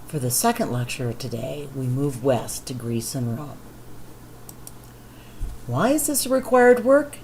For the second lecture today, we move west to Greece and Rome. Why is this a required work?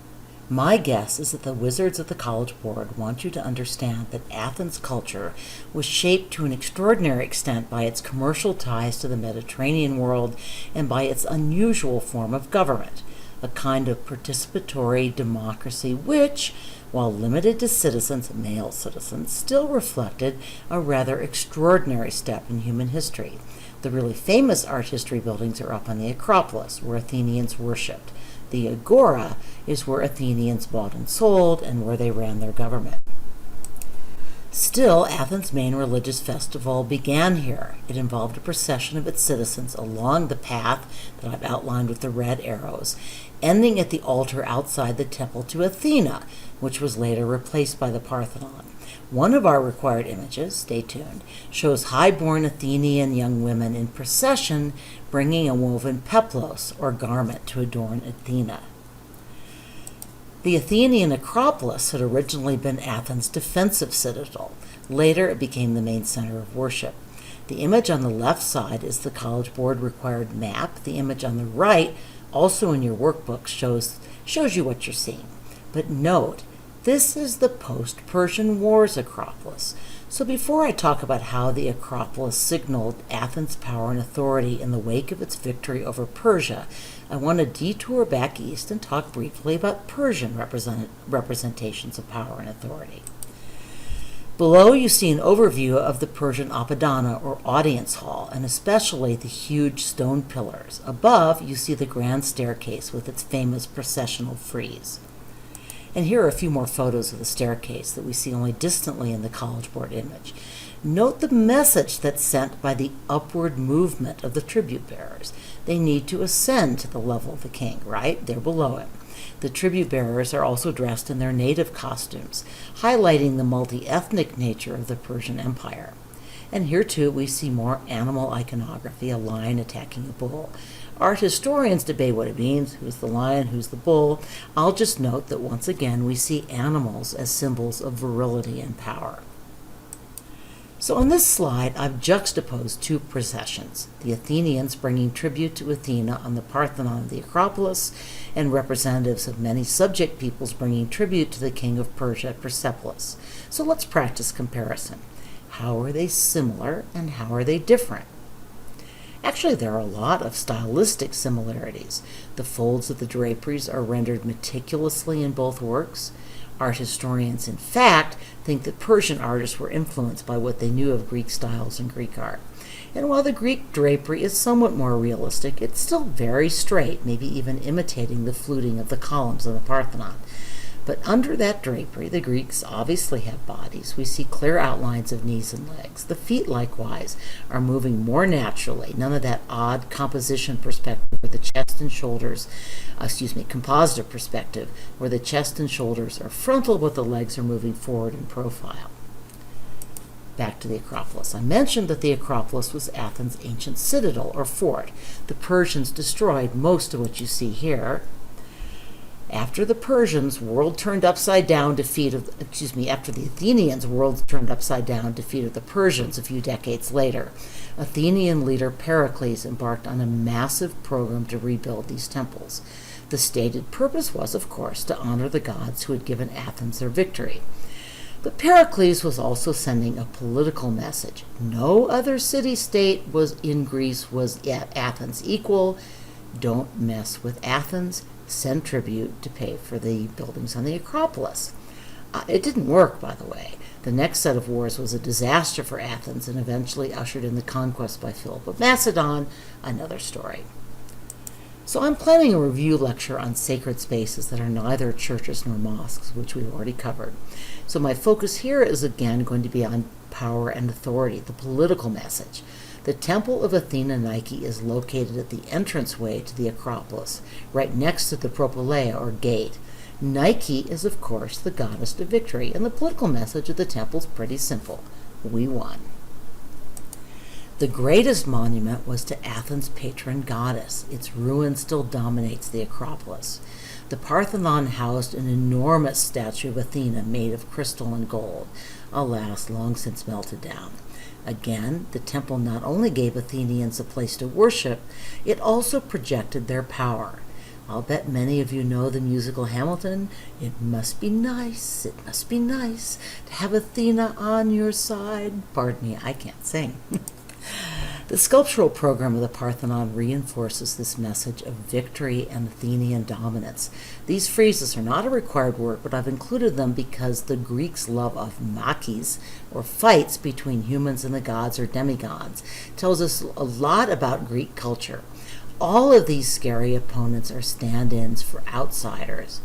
My guess is that the wizards at the College Board want you to understand that Athens' culture was shaped to an extraordinary extent by its commercial ties to the Mediterranean world and by its unusual form of government, a kind of participatory democracy which, while limited to citizens, male citizens, still reflected a rather extraordinary step in human history. The really famous art history buildings are up on the Acropolis, where Athenians worshipped. The Agora is where Athenians bought and sold and where they ran their government. Still, Athens' main religious festival began here. It involved a procession of its citizens along the path that I've outlined with the red arrows, ending at the altar outside the temple to Athena, which was later replaced by the Parthenon. One of our required images, stay tuned, shows high-born Athenian young women in procession bringing a woven peplos, or garment, to adorn Athena. The Athenian Acropolis had originally been Athens' defensive citadel. Later, it became the main center of worship. The image on the left side is the College Board required map. The image on the right, also in your workbook, shows you what you're seeing. But note, this is the post-Persian Wars Acropolis. So before I talk about how the Acropolis signaled Athens' power and authority in the wake of its victory over Persia, I want to detour back east and talk briefly about Persian representations of power and authority. Below you see an overview of the Persian Apadana, or audience hall, and especially the huge stone pillars. Above you see the grand staircase with its famous processional frieze. And here are a few more photos of the staircase that we see only distantly in the College Board image. Note the message that's sent by the upward movement of the tribute bearers. They need to ascend to the level of the king, right? They're below him. The tribute bearers are also dressed in their native costumes, highlighting the multi-ethnic nature of the Persian Empire. And here too we see more animal iconography, a lion attacking a bull. Art historians debate what it means, who's the lion, who's the bull. I'll just note that once again we see animals as symbols of virility and power. So on this slide, I've juxtaposed two processions, the Athenians bringing tribute to Athena on the Parthenon of the Acropolis, and representatives of many subject peoples bringing tribute to the king of Persia at Persepolis. So let's practice comparison. How are they similar and how are they different? Actually, there are a lot of stylistic similarities. The folds of the draperies are rendered meticulously in both works. Art historians, in fact, think that Persian artists were influenced by what they knew of Greek styles and Greek art. And while the Greek drapery is somewhat more realistic, it's still very straight, maybe even imitating the fluting of the columns of the Parthenon. But under that drapery, the Greeks obviously have bodies. We see clear outlines of knees and legs. The feet, likewise, are moving more naturally. None of that odd composition perspective where the chest and shoulders, compositive perspective, where the chest and shoulders are frontal but the legs are moving forward in profile. Back to the Acropolis. I mentioned that the Acropolis was Athens' ancient citadel or fort. The Persians destroyed most of what you see here. After the Athenians world turned upside down defeat of the Persians a few decades later, Athenian leader Pericles embarked on a massive program to rebuild these temples. The stated purpose was, of course, to honor the gods who had given Athens their victory. But Pericles was also sending a political message. No other city-state in Greece was Athens equal. Don't mess with Athens. Send tribute to pay for the buildings on the Acropolis. It didn't work, by the way. The next set of wars was a disaster for Athens and eventually ushered in the conquest by Philip of Macedon, another story. So I'm planning a review lecture on sacred spaces that are neither churches nor mosques, which we've already covered. So my focus here is again going to be on power and authority, the political message. The Temple of Athena Nike is located at the entranceway to the Acropolis, right next to the Propylaea, or gate. Nike is, of course, the goddess of victory, and the political message of the temple is pretty simple. We won. The greatest monument was to Athens' patron goddess. Its ruin still dominates the Acropolis. The Parthenon housed an enormous statue of Athena made of crystal and gold, alas, long since melted down. Again, the temple not only gave Athenians a place to worship, it also projected their power. I'll bet many of you know the musical Hamilton. It must be nice to have Athena on your side. Pardon me, I can't sing. The sculptural program of the Parthenon reinforces this message of victory and Athenian dominance. These friezes are not a required work, but I've included them because the Greeks' love of machis, or fights between humans and the gods or demigods, tells us a lot about Greek culture. All of these scary opponents are stand-ins for outsiders,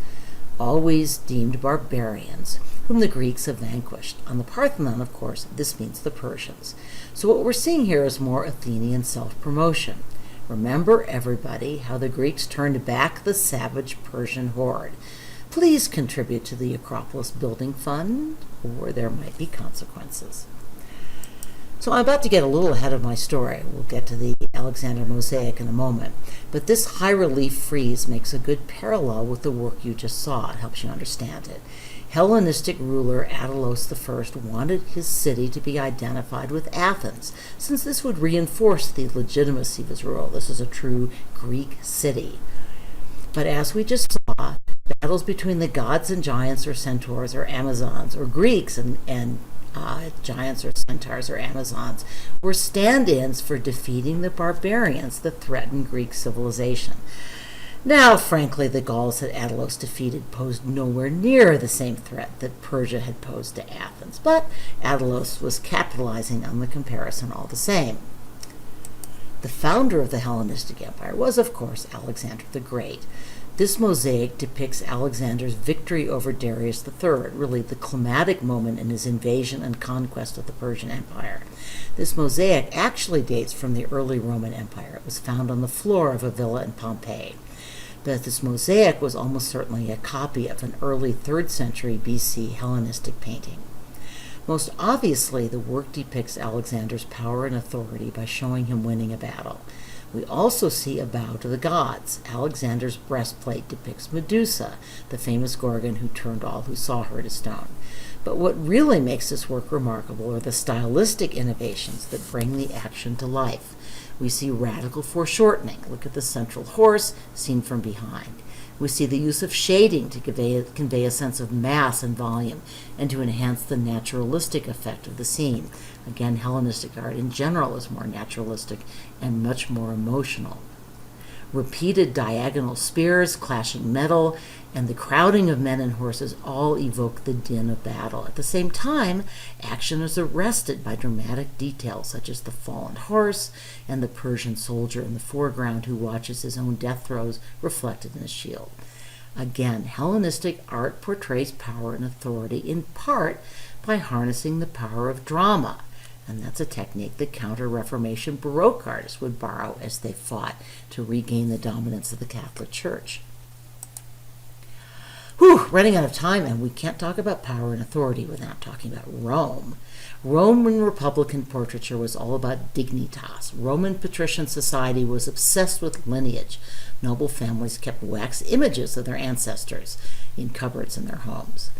always deemed barbarians, whom the Greeks have vanquished. On the Parthenon, of course, this means the Persians. So what we're seeing here is more Athenian self-promotion. Remember, everybody, how the Greeks turned back the savage Persian horde. Please contribute to the Acropolis building fund, or there might be consequences. So I'm about to get a little ahead of my story. We'll get to the Alexander mosaic in a moment. But this high relief frieze makes a good parallel with the work you just saw. It helps you understand it. Hellenistic ruler Attalus I wanted his city to be identified with Athens, since this would reinforce the legitimacy of his rule. This is a true Greek city. But as we just saw, battles between the gods and giants or centaurs or Amazons, or Greeks and giants or centaurs or Amazons, were stand-ins for defeating the barbarians that threatened Greek civilization. Now, frankly, the Gauls that Attalus defeated posed nowhere near the same threat that Persia had posed to Athens, but Attalus was capitalizing on the comparison all the same. The founder of the Hellenistic Empire was, of course, Alexander the Great. This mosaic depicts Alexander's victory over Darius III, really the climatic moment in his invasion and conquest of the Persian Empire. This mosaic actually dates from the early Roman Empire. It was found on the floor of a villa in Pompeii. But this mosaic was almost certainly a copy of an early 3rd century BC Hellenistic painting. Most obviously, the work depicts Alexander's power and authority by showing him winning a battle. We also see a bow to the gods. Alexander's breastplate depicts Medusa, the famous Gorgon who turned all who saw her to stone. But what really makes this work remarkable are the stylistic innovations that bring the action to life. We see radical foreshortening. Look at the central horse seen from behind. We see the use of shading to convey a sense of mass and volume and to enhance the naturalistic effect of the scene. Again, Hellenistic art in general is more naturalistic and much more emotional. Repeated diagonal spears, clashing metal, and the crowding of men and horses all evoke the din of battle. At the same time, action is arrested by dramatic details such as the fallen horse and the Persian soldier in the foreground who watches his own death throes reflected in his shield. Again, Hellenistic art portrays power and authority in part by harnessing the power of drama. And that's a technique that Counter-Reformation Baroque artists would borrow as they fought to regain the dominance of the Catholic Church. Running out of time, and we can't talk about power and authority without talking about Rome. Roman Republican portraiture was all about dignitas. Roman patrician society was obsessed with lineage. Noble families kept wax images of their ancestors in cupboards in their homes.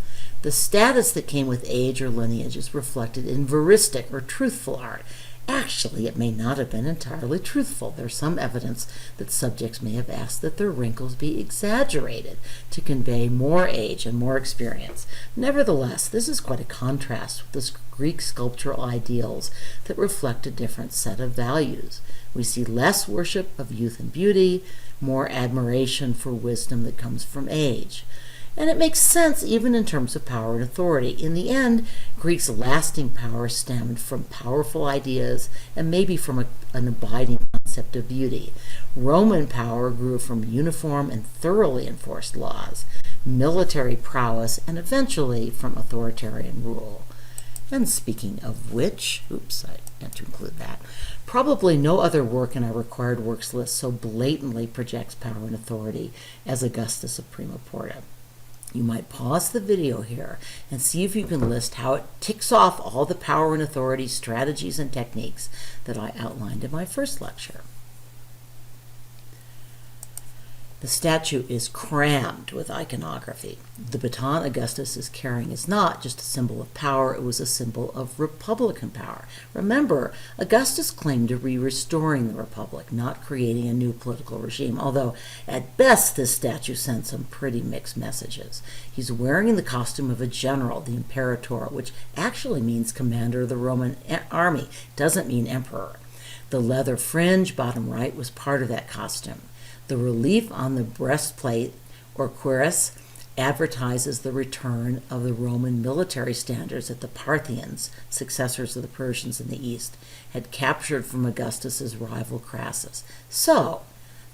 The status that came with age or lineage is reflected in veristic or truthful art. Actually, it may not have been entirely truthful. There's some evidence that subjects may have asked that their wrinkles be exaggerated to convey more age and more experience. Nevertheless, this is quite a contrast with the Greek sculptural ideals that reflect a different set of values. We see less worship of youth and beauty, more admiration for wisdom that comes from age. And it makes sense even in terms of power and authority. In the end, Greek's lasting power stemmed from powerful ideas and maybe from an abiding concept of beauty. Roman power grew from uniform and thoroughly enforced laws, military prowess, and eventually from authoritarian rule. And speaking of which, I meant to include that, probably no other work in our required works list so blatantly projects power and authority as Augustus of Prima Porta. You might pause the video here and see if you can list how it ticks off all the power and authority strategies and techniques that I outlined in my first lecture. The statue is crammed with iconography. The baton Augustus is carrying is not just a symbol of power, it was a symbol of republican power. Remember, Augustus claimed to be restoring the republic, not creating a new political regime, although at best this statue sends some pretty mixed messages. He's wearing the costume of a general, the imperator, which actually means commander of the Roman army, doesn't mean emperor. The leather fringe, bottom right, was part of that costume. The relief on the breastplate, or cuirass, advertises the return of the Roman military standards that the Parthians, successors of the Persians in the east, had captured from Augustus's rival Crassus. So,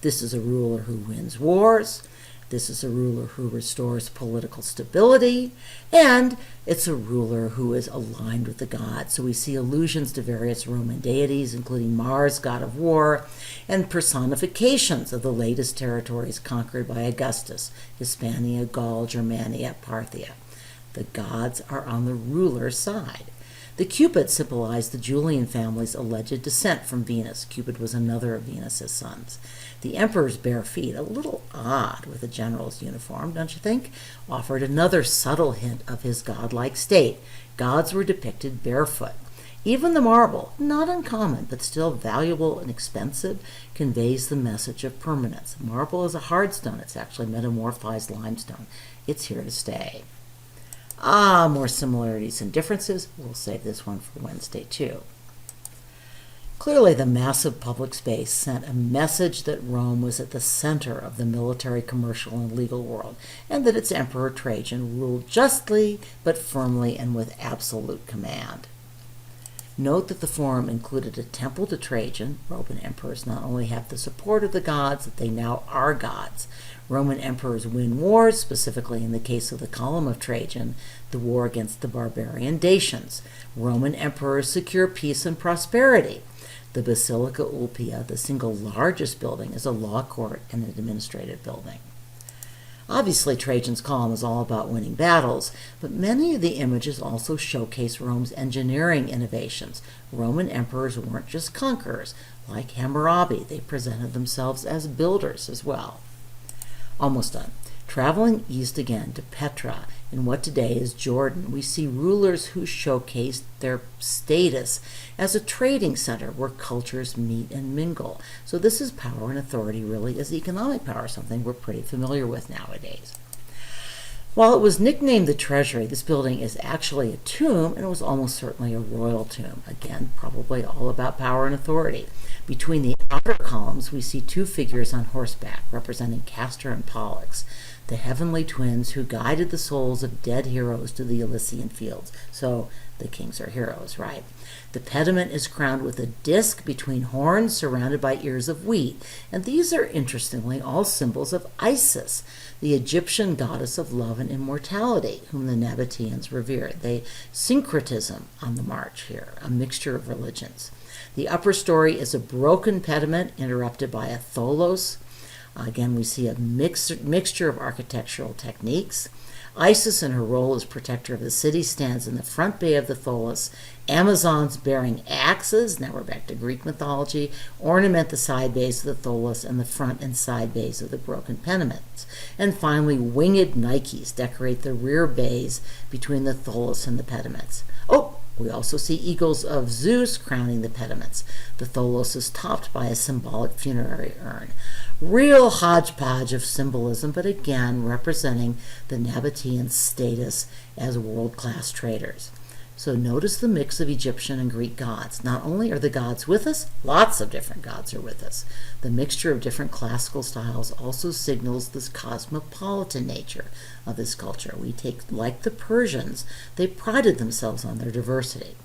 this is a ruler who wins wars, this is a ruler who restores political stability, and it's a ruler who is aligned with the gods. So we see allusions to various Roman deities, including Mars, god of war, and personifications of the latest territories conquered by Augustus: Hispania, Gaul, Germania, Parthia. The gods are on the ruler's side. The Cupid symbolized the Julian family's alleged descent from Venus. Cupid was another of Venus's sons. The emperor's bare feet, a little odd with a general's uniform, don't you think, offered another subtle hint of his godlike state. Gods were depicted barefoot. Even the marble, not uncommon, but still valuable and expensive, conveys the message of permanence. Marble is a hard stone. It's actually metamorphized limestone. It's here to stay. More similarities and differences. We'll save this one for Wednesday, too. Clearly, the massive public space sent a message that Rome was at the center of the military, commercial, and legal world, and that its emperor Trajan ruled justly, but firmly, and with absolute command. Note that the forum included a temple to Trajan. Roman emperors not only have the support of the gods, that they now are gods. Roman emperors win wars, specifically in the case of the column of Trajan, the war against the barbarian Dacians. Roman emperors secure peace and prosperity. The Basilica Ulpia, the single largest building, is a law court and an administrative building. Obviously, Trajan's column is all about winning battles, but many of the images also showcase Rome's engineering innovations. Roman emperors weren't just conquerors. Like Hammurabi, they presented themselves as builders as well. Almost done. Traveling east again to Petra, in what today is Jordan, we see rulers who showcased their status as a trading center where cultures meet and mingle. So this is power and authority really as economic power, something we're pretty familiar with nowadays. While it was nicknamed the Treasury, this building is actually a tomb, and it was almost certainly a royal tomb. Again, probably all about power and authority. Between the outer columns, we see two figures on horseback, representing Castor and Pollux, the heavenly twins who guided the souls of dead heroes to the Elysian fields. So the kings are heroes, right? The pediment is crowned with a disc between horns surrounded by ears of wheat. And these are, interestingly, all symbols of Isis, the Egyptian goddess of love and immortality, whom the Nabateans revere. Syncretism on the march here, a mixture of religions. The upper story is a broken pediment interrupted by a tholos. Again, we see a mixture of architectural techniques. Isis, in her role as protector of the city, stands in the front bay of the tholos. Amazons bearing axes, now we're back to Greek mythology, ornament the side bays of the tholos and the front and side bays of the broken pediments. And finally, winged Nikes decorate the rear bays between the tholos and the pediments. We also see eagles of Zeus crowning the pediments. The tholos is topped by a symbolic funerary urn. Real hodgepodge of symbolism, but again representing the Nabatean status as world-class traders. So notice the mix of Egyptian and Greek gods. Not only are the gods with us, lots of different gods are with us. The mixture of different classical styles also signals this cosmopolitan nature of this culture. We take, like the Persians, they prided themselves on their diversity.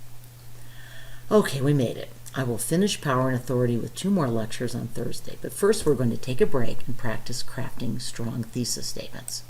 Okay, we made it. I will finish Power and Authority with 2 more lectures on Thursday, but first we're going to take a break and practice crafting strong thesis statements.